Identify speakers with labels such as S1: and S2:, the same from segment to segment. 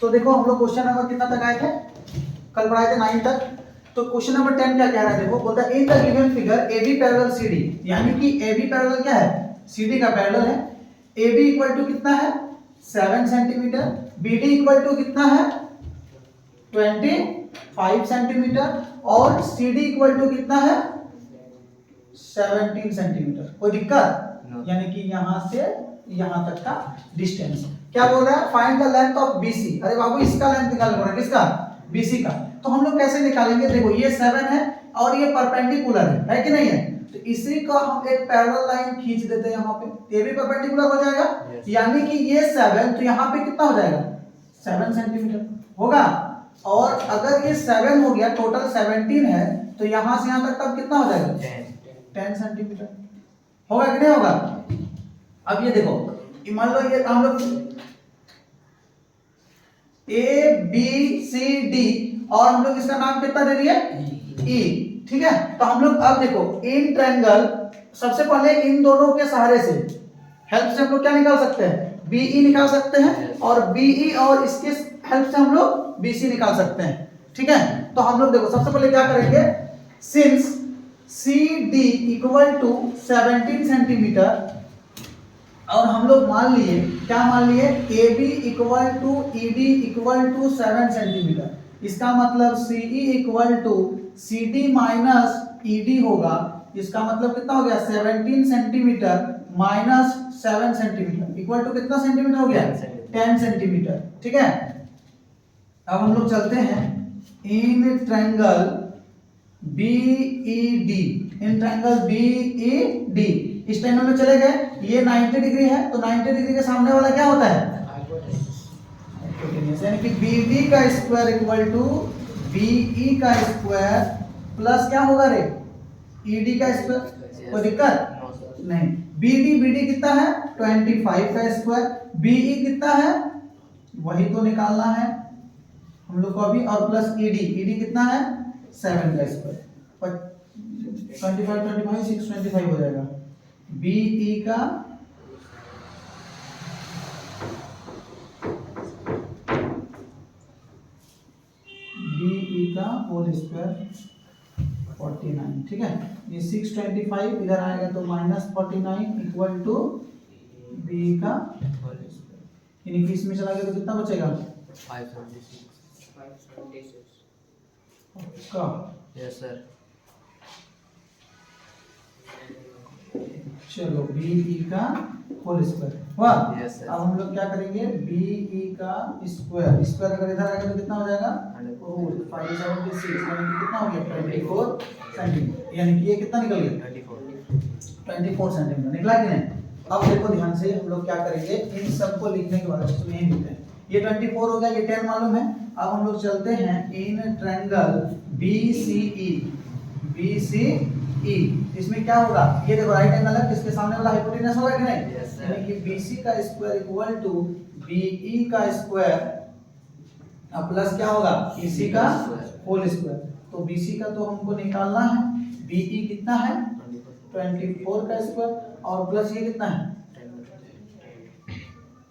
S1: तो देखो हम लोग क्वेश्चन नंबर कितना तक आए थे, कल पढ़ाए थे 9 तक। तो क्वेश्चन नंबर 10 क्या कह रहा है, देखो बोलता है इन the given figure AB parallel CD, यानी कि AB पैरेलल क्या है, CD का पैरेलल है। AB इक्वल टू कितना है 7 सेंटीमीटर, BD इक्वल टू कितना है 25 सेंटीमीटर और CD इक्वल टू कितना है 17 सेंटीमीटर। कोई दिक्कत? यानी कि यहां से यहां तक का डिस्टेंस। क्या बोल रहा है, find the length of BC। अरे बाबू इसका लेंथ निकाल रहा है, किसका, BC का। तो हम लोग कैसे निकालेंगे, देखो ये 7 है और ये परपेंडिकुलर है कि नहीं है, तो इसी का हम एक पैरेलल लाइन खींच देते हैं यहाँ पे, ये भी परपेंडिकुलर हो जाएगा। यानी कि ये 7 तो यहाँ पे कितना हो जाएगा 7 सेंटीमीटर होगा। और अगर ये 7 हो गया, टोटल 17 है, तो यहाँ से यहाँ तक तब कितना हो जाएगा 10 सेंटीमीटर होगा कि नहीं होगा। अब ये देखो, मान लो ये हम लोग ABCD और हम लोग इसका नाम कितना दे दिए E, ठीक है। तो हम लोग अब देखो इन ट्रायंगल, सबसे पहले इन दोनों के सहारे से हेल्प से हम लोग क्या निकाल सकते हैं, BE निकाल सकते हैं, और BE और इसके हेल्प से हम लोग BC निकाल सकते हैं, ठीक है। तो हम लोग देखो सबसे पहले क्या करेंगे, since CD equal to 17 centimetre और हम लोग मान लिए, क्या मान लिए, AB equal to ED equal to 7 centimetre, इसका मतलब CE equal to CD minus ED होगा। इसका मतलब कितना हो गया 17 centimetre minus 7 centimetre equal to कितना सेंटीमीटर हो गया 10 सेंटीमीटर, ठीक है। अब हम लोग चलते हैं in triangle BED, in triangle BED, इस ट्रायंगल में चले गए, ये 90 डिग्री है, तो 90 डिग्री के सामने वाला क्या होता है, यानी कि BD का स्क्वायर इक्वल टू BE का स्क्वायर प्लस क्या होगा रे ED का स्क्वायर। कोई दिक्कत नहीं। BD कितना है 25 का स्क्वायर, BE कितना है वही तो निकालना है हम लोग को अभी, और प्लस ED कितना है 7 का स्क्वायर, 25 625 हो जाएगा। BE का होल स्क्वायर 49, ठीक है। ये 625 इधर आएगा तो -49 इक्वल टू BE का होल स्क्वायर, यानी कि इसमें चला गया तो कितना बचेगा
S2: 526
S1: का।
S2: Yes sir.
S1: चलो BE का होल स्क्वायर हुआ।
S2: Yes, sir.
S1: अब हम लोग क्या करेंगे, BE का स्क्वायर, स्क्वायर अगर इधर आएगा तो कितना हो जाएगा 576, यानी कि कितना हो गया 24 सेंटीमीटर, यानी कि ये कितना निकल गया 24 सेंटीमीटर निकला कि नहीं। अब देखो ध्यान से, हम लोग क्या करेंगे, इन सबको लिखने के बाद इसको नहीं लिखते हैं, ये 24 हो गया, ये 10 मालूम है। अब हम लोग चलते हैं इन ट्रायंगल BCE, इसमें क्या होगा, ये देखो राइट एंगल है, किसके सामने वाला हाइपोटेनस होगा कि नहीं, यानी कि BC का स्क्वायर इक्वल टू BE का स्क्वायर प्लस क्या होगा EC का होल स्क्वायर। तो BC का तो हमको निकालना है, BE कितना है 24 का स्क्वायर और प्लस ये कितना है,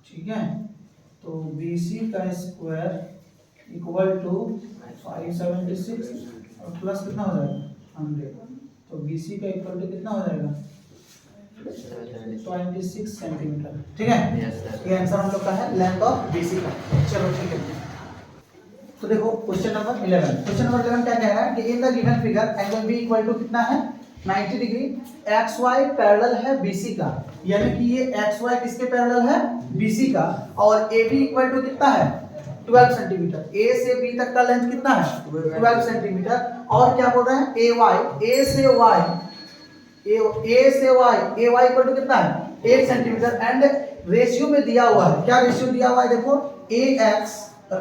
S1: ठीक है। तो BC का स्क्वायर इक्वल टू 576 और प्लस कितना हो जाएगा 100, तो BC का इक्वल टू कितना हो जाएगा 26 सेंटीमीटर, ठीक है। ये आंसर हम लोग का है लेंथ ऑफ BC का। चलो ठीक है, तो देखो क्वेश्चन नंबर 11, क्वेश्चन नंबर 11 क्या कह रहा है कि in the given figure angle B equal to कितना है 90 डिग्री, XY पैरेलल है BC का, यानी कि ये XY किसके पैरेलल है BC का, और AB इक्वल टू कितना है 12 सेंटीमीटर, A से B तक का लेंथ कितना है 12 सेंटीमीटर, और क्या बोल रहे हैं AY, A से Y AY इक्वल टू कितना है 8 सेंटीमीटर, एंड रेशियो में दिया हुआ है, क्या रेशियो दिया हुआ है, देखो AX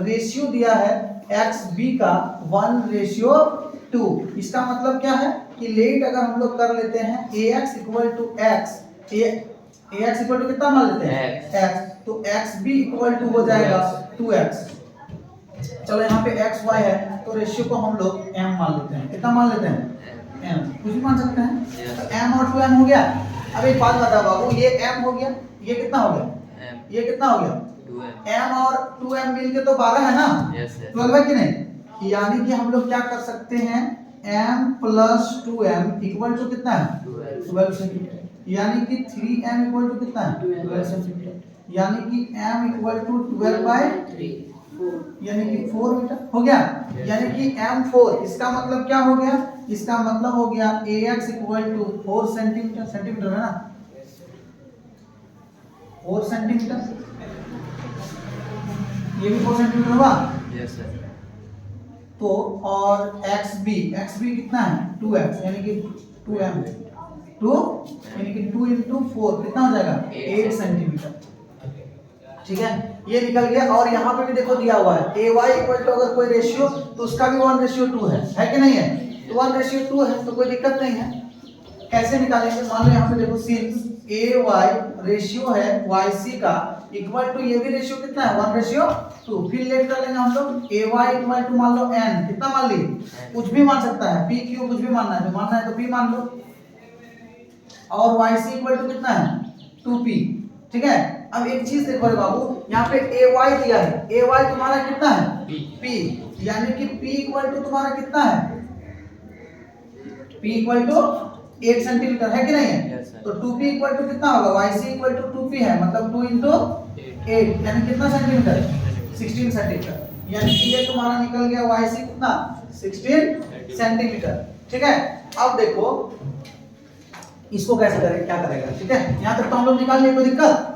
S1: रेशियो दिया है XB का 1:2, इसका मतलब क्या है कि लेट अगर हम लोग कर लेते हैं AX equal to X, AX equal to कितना मान लेते हैं X, तो XB इक्वल टू हो जाएगा 2X। चलो यहाँ पे XY है तो रेशियो को हम लोग M मान लेते हैं, कितना मान लेते हैं M, कुछ भी मान सकते हैं, तो M और 2M हो गया। अब एक बात बता बाबू, ये M हो गया, ये कितना हो गया, ये कितना हो गया m और 2m मिलके तो 12 है ना।
S2: Yes sir.
S1: 12 है कि नहीं, यानी कि हम लोग क्या कर सकते हैं, m plus 2m equal to कितना है 12 सेंटीमीटर, यानी कि 3m इक्वल टू कितना है 12 सेंटीमीटर, यानी कि m इक्वल टू 12/3 यानी कि 4 मीटर हो गया। यानी कि m4 इसका मतलब क्या हो गया, इसका मतलब हो गया ax equal to 4 centimetre, centimetre है ना 4 सेंटीमीटर, ये भी 4 सेंटीमीटर हुआ।
S2: Yes sir.
S1: तो और xb कितना है 2x यानी कि 2m 2 यानी कि 2 into 4 कितना हो जाएगा 8 सेंटीमीटर, ठीक है ये निकल गया। और यहाँ पे भी देखो दिया हुआ है ay इक्वल टू अगर कोई रेशियो तो उसका भी 1:2 है कि नहीं है, तो 1:2 है तो कोई दिक्कत नहीं है। कैसे निकालेंगे, मान लो यहाँ पे देखो सिंस ay रेशियो है yc का इक्वल टू ये भी रेशियो कितना है 1:2, फिर लेट कर लेंगे हम लोग ay इक्वल टू मान लो n कितना मान ली, कुछ भी मान सकता है p q कुछ भी मानना है, तो मानना है तो p मान लो, और yc इक्वल टू कितना है 2p, ठीक है। अब एक चीज देखो रे बाबू, यहाँ पे ay दिया है, ay तुम्हारा कितना है p, यानी कि p इक्वल टू तुम्हारा कितना है p इक्वल टू 8 सेंटीमीटर है कि नहीं है।
S2: Yes, sir.
S1: तो 2p इक्वल टू कितना होगा yc इक्वल टू 2p है, मतलब 2 into 8 यानी कितना सेंटीमीटर 16 सेंटीमीटर, यानी कि ये तुम्हारा निकल गया yc कितना 16 सेंटीमीटर, ठीक है। अब देखो इसको कैसे करें, क्या करेगा, ठीक है यहाँ तक तो हम लोग निकाल लिए, कोई दिक्कत।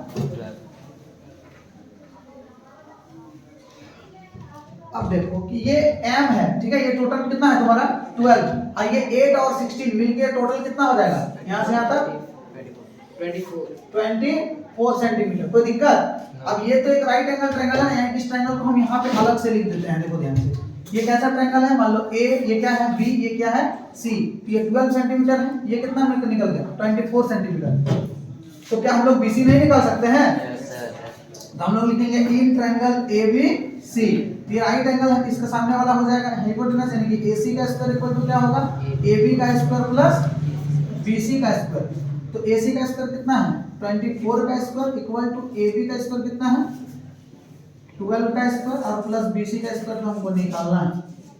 S1: अब देखो कि ये m है, ठीक है, ये टोटल कितना है तुम्हारा 12, और ये 8 और 16 मिलके टोटल कितना हो जाएगा यहाँ से यहाँ तक 24 सेंटीमीटर, कोई दिक्कत। अब ये तो एक राइट एंगल ट्रायंगल है, इस ट्रायंगल को हम यहाँ पे अलग से लिख देते हैं, देखो ध्यान से, ये कैसा ट्रायंगल है, मान लो a ये क्या है b ये क्या है c, ये 12 सेंटीमीटर है, ये कितना निकल गया 24 सेंटीमीटर, तो क्या हम लोग bc नहीं निकाल सकते हैं, तो हम लोग लिखेंगे इन ट्रायंगल ABC, ये राइट एंगल है, इसका सामने वाला हो जाएगा हाइपोटेनस, यानी कि AC का स्क्वायर इक्वल टू क्या होगा AB का स्क्वायर प्लस BC का स्क्वायर, तो AC का स्क्वायर कितना है 24 का स्क्वायर इक्वल टू AB का स्क्वायर कितना है 12 का स्क्वायर और प्लस BC का स्क्वायर तो हमको निकालना है,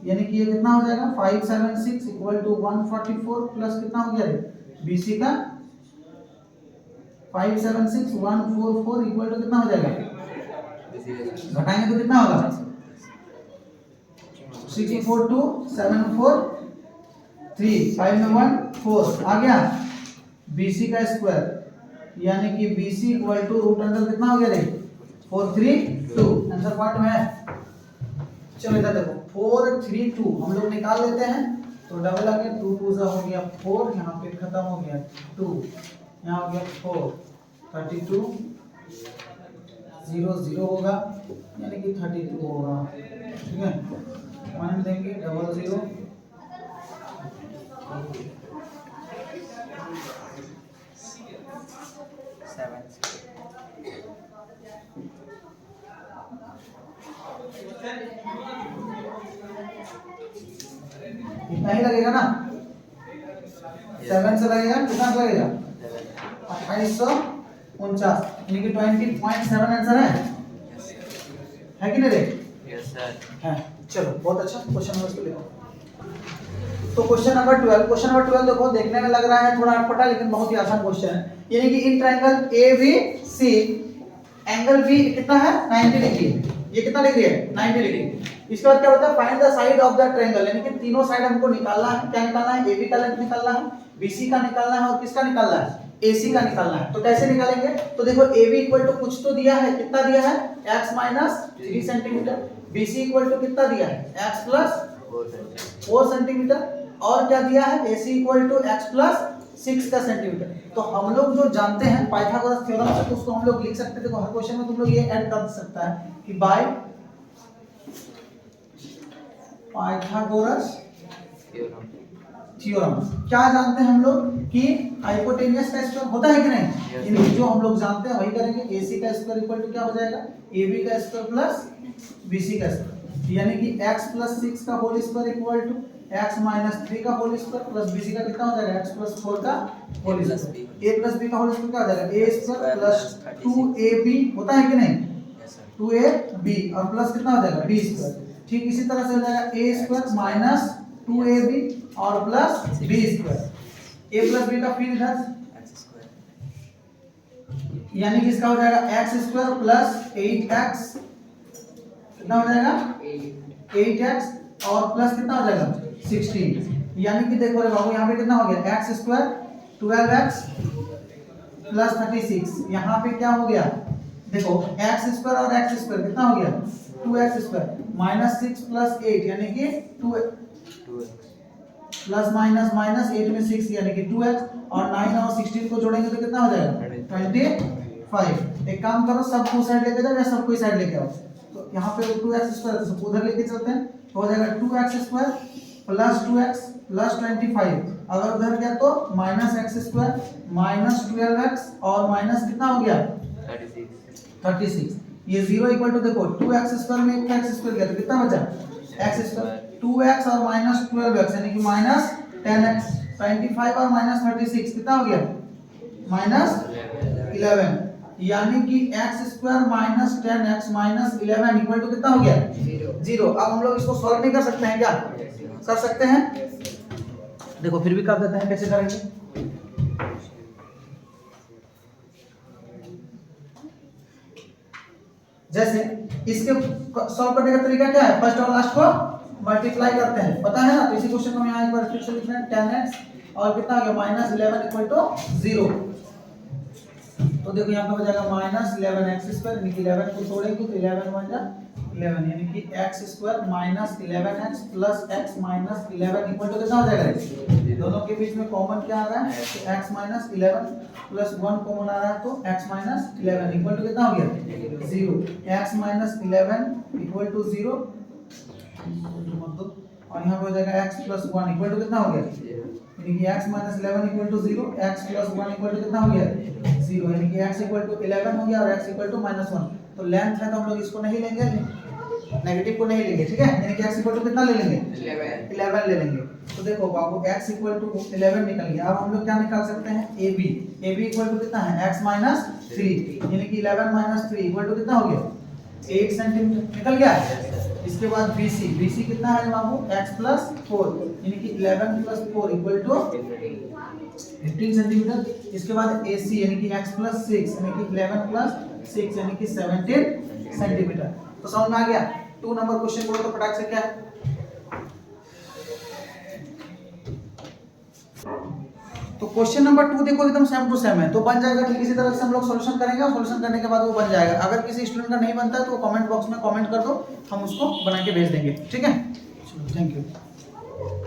S1: यानी कि ये कितना हो जाएगा 576 इक्वल टू 144 प्लस कितना हो गया BC का 576 144 इक्वल टू कितना हो जाएगा, घटाएंगे तो कितना होगा 64273 5 में 1 4 आ गया, BC का स्क्वायर यानी कि BC equal to root under कितना हो गया 432, आंसर पार्ट में है। चलो इधर देखो 432 हम लोग निकाल लेते हैं, तो डबल आ गया 2 2 हो गया 4, यहाँ पे खत्म हो गया 2, यहाँ हो गया 4 32 0 0 होगा यानी कि 32 होगा, ठीक है, पॉइंट देंगे 00 इतना ही लगेगा ना, 7 से लगेगा, कितना लगेगा 2849, यानी कि 20.7 आंसर है कि नहीं रे,
S2: यस सर
S1: है। चलो बहुत अच्छा, क्वेश्चन नंबर 2 देखो, तो क्वेश्चन नंबर 12 देखो, देखने में लग रहा है थोड़ा अटपटा लेकिन बहुत ही आसान क्वेश्चन है, यानी कि in triangle ABC angle B कितना है 90 डिग्री, ये कितना डिग्री है 90 डिग्री। इसके बाद क्या होता है find the side of the triangle, यानी कि तीनों साइड हमको निकालना है, क्या निकालना है AB का लेंथ निकालना है, BC का निकालना है और किसका निकालना है AC का निकालना है। तो कैसे निकालेंगे, तो देखो AB इक्वल टू कुछ तो दिया है, कितना दिया है x minus 3 centimetre, BC equal to कितना दिया है x प्लस 4 सेंटीमीटर, और क्या दिया है AC equal to x plus 6 का सेंटीमीटर। तो हम लोग जो जानते हैं पाइथागोरस थ्योरम से, तो उसको हम लोग लिख सकते हैं, देखो हर क्वेश्चन में तुम लोग ये ऐड कर सकता है कि बाय पाइथागोरस थ्योरम क्या जानते हैं हम लोग कि हाइपोटेनियस का स्क्वायर होता है कि नहीं, यानी जो हम लोग जानते हैं वही करेंगे। AC का स्क्वायर इक्वल टू क्या हो जाएगा AB का स्क्वायर प्लस BC का स्क्वायर, यानी कि x प्लस 6 का whole square equal to x minus 3 का होल स्क्वायर प्लस BC का कितना हो जाएगा x प्लस 4 का whole square, a plus b का होल स्क्वायर क्या हो जाएगा a स्क्वायर प्लस 2ab होता है कि नहीं, 2ab और प्लस कितना हो जाएगा b स्क्वायर। ठीक इसी तरह से हो जाएगा a स्क्वायर माइनस 2ab और plus b square. a plus b का फिर इधर यानी कि इसका हो जाएगा x स्क्वायर प्लस 8x कितना हो जाएगा 8x और प्लस कितना हो जाएगा 16। यानी कि देखो रे बाबू यहाँ पे कितना हो गया x स्क्वायर 12x प्लस 36। यहाँ पे क्या हो गया देखो x स्क्वायर और x स्क्वायर कितना हो गया 2x स्क्वायर माइनस 6 प्लस 8 यानी कि 2 प्लस माइनस माइनस 8 में 6 यानी कि 2x और 9 और 16 को जोड़ेंगे तो कितना हो जाएगा 25। एक काम करो सब को साइड लेके जाओ या सब कोई साइड लेके आओ। तो यहाँ पे 2x स्क्वायर तो सब उधर लेके चलते हैं तो हो जाएगा 2x square plus 2x plus 25। अगर उधर गया तो minus x square minus 12x और माइनस कितना हो गया 36। ये 0 इक्वल टू देखो 2x स्क्वायर में एक x स्क्वायर गया तो कितना बचा x स्क्वायर 2x और माइनस 12x यानी कि माइनस 10x 25 और माइनस 36 कितना हो गया माइनस 11। यानी कि x square minus 10x minus 11 equal to कितना हो गया 0। अब हम लोग इसको सॉल्व नहीं कर सकते हैं क्या कर सकते हैं। देखो फिर भी कर देते हैं कैसे करेंगे। जैसे इसके सॉल्व करने का तरीका क्या है फर्स्ट और लास्ट को मल्टीप्लाई करते हैं पता है ना। तो इसी क्वेश्चन को हम यहाँ एक बार फिर से लिख रहे हैं 10x और कितना आ गया माइनस 11 इक्वल टू 0। तो देखो यहाँ पे हो जाएगा माइनस 11x स्क्वायर यानी कि 11 को तोड़ेंगे तो 11 बन जाए 11 यानी कि x square minus 11x plus x minus 11 equal to कितना हो जाएगा। दोनों के बीच में कॉमन क्या आ रहा है तो x माइनस 11 प्लस 1 कॉमन आ रहा है तो x माइनस 11 इक्वल टू कितना हो गया 0। x माइनस 11 इक्वल टू 0 और यहाँ पे हो जाएगा x प्लस 1 इक्वल टू कितना हो गया यानी कि x minus 11 equal to 0 x plus 1 equal to कितना हो गया 0 यानी कि x इक्वल टू 11 हो गया और x इक्वल टू माइनस 1। तो लेंथ है तो हम लोग इसको नहीं लेंगे नेगेटिव को नहीं लेंगे ठीक है। यानी कि x इक्वल टू कितना ले लेंगे 11 ले लेंगे। तो देखो बाबू x इक्वल टू 11 निकल गया। अब हम लोग क्या निकाल सकते हैं ab इक्वल टू कितना है x माइनस 3 यानी कि 11 माइनस 3 इक्वल टू कितना हो गया 8 सेंटीमीटर निकल गया। इसके बाद BC कितना है बाबू x प्लस 4 यानी कि 11 प्लस 4 इक्वल टू 15 सेंटीमीटर। इसके बाद AC यानी कि x प्लस 6 यानी कि 11 प्लस 6 यानी कि 17 सेंटीमीटर। तो समझ में आ गया। 2 नंबर क्वेश्चन बोलो तो फटाक से क्या है। तो क्वेश्चन नंबर 2 देखो एकदम सेम टू सेम है तो बन जाएगा ठीक इसी तरह से हम लोग सॉल्यूशन करेंगे और सॉल्यूशन करने के बाद वो बन जाएगा। अगर किसी स्टूडेंट का नहीं बनता है तो कमेंट बॉक्स में कमेंट कर दो हम उसको बना के भेज देंगे ठीक है। चलो थैंक यू।